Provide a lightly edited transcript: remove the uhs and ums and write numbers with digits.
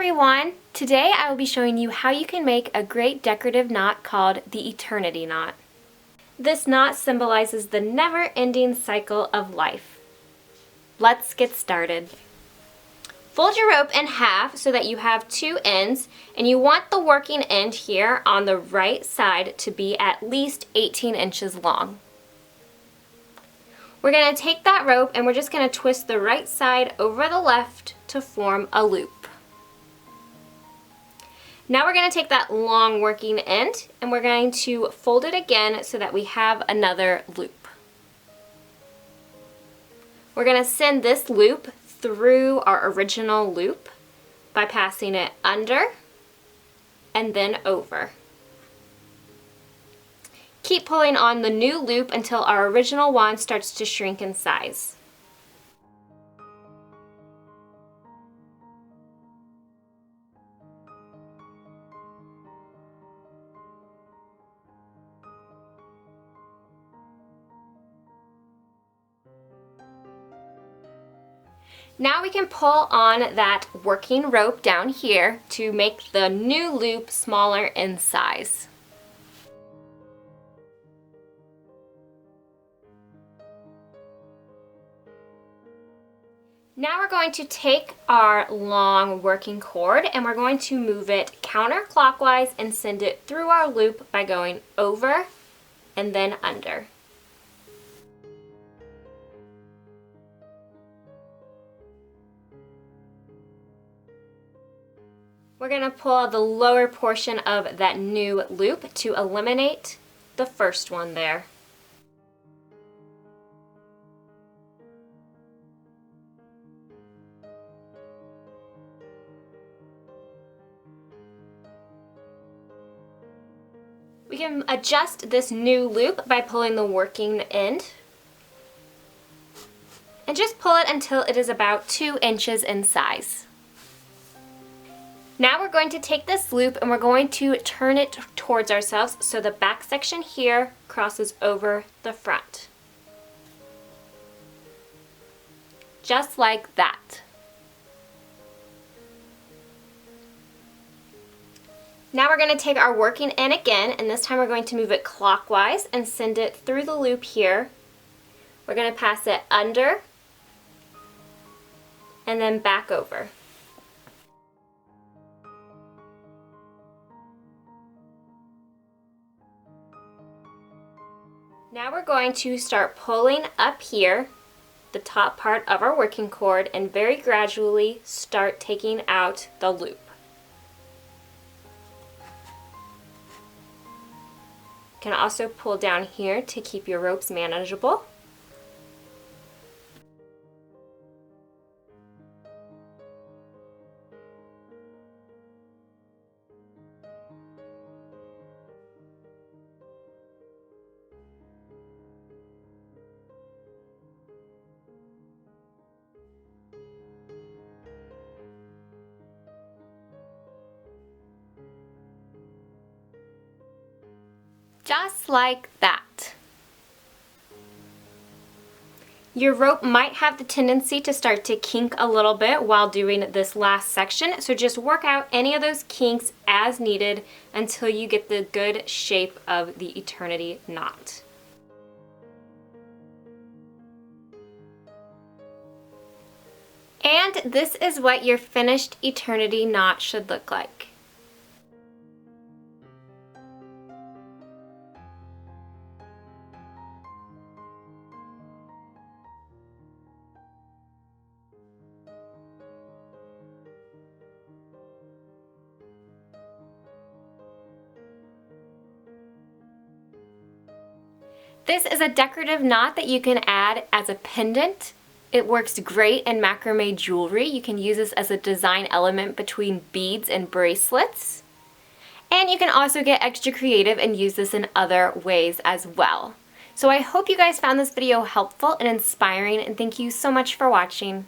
everyone! Today I will be showing you how you can make a great decorative knot called the eternity knot. This knot symbolizes the never-ending cycle of life. Let's get started. Fold your rope in half so that you have two ends, and you want the working end here on the right side to be at least 18 inches long. We're going to take that rope and we're just going to twist the right side over the left to form a loop. Now we're going to take that long working end and we're going to fold it again so that we have another loop. We're going to send this loop through our original loop by passing it under and then over. Keep pulling on the new loop until our original one starts to shrink in size. Now we can pull on that working rope down here to make the new loop smaller in size. Now we're going to take our long working cord and we're going to move it counterclockwise and send it through our loop by going over and then under. We're going to pull the lower portion of that new loop to eliminate the first one there. We can adjust this new loop by pulling the working end. And just pull it until it is about 2 inches in size. Now we're going to take this loop and we're going to turn it towards ourselves so the back section here crosses over the front. Just like that. Now we're going to take our working end again, and this time we're going to move it clockwise and send it through the loop here. We're going to pass it under and then back over. Now we're going to start pulling up here, the top part of our working cord, and very gradually start taking out the loop. You can also pull down here to keep your ropes manageable. Just like that. Your rope might have the tendency to start to kink a little bit while doing this last section, so just work out any of those kinks as needed until you get the good shape of the eternity knot. And this is what your finished eternity knot should look like. This is a decorative knot that you can add as a pendant. It works great in macrame jewelry. You can use this as a design element between beads and bracelets. And you can also get extra creative and use this in other ways as well. So I hope you guys found this video helpful and inspiring, and thank you so much for watching.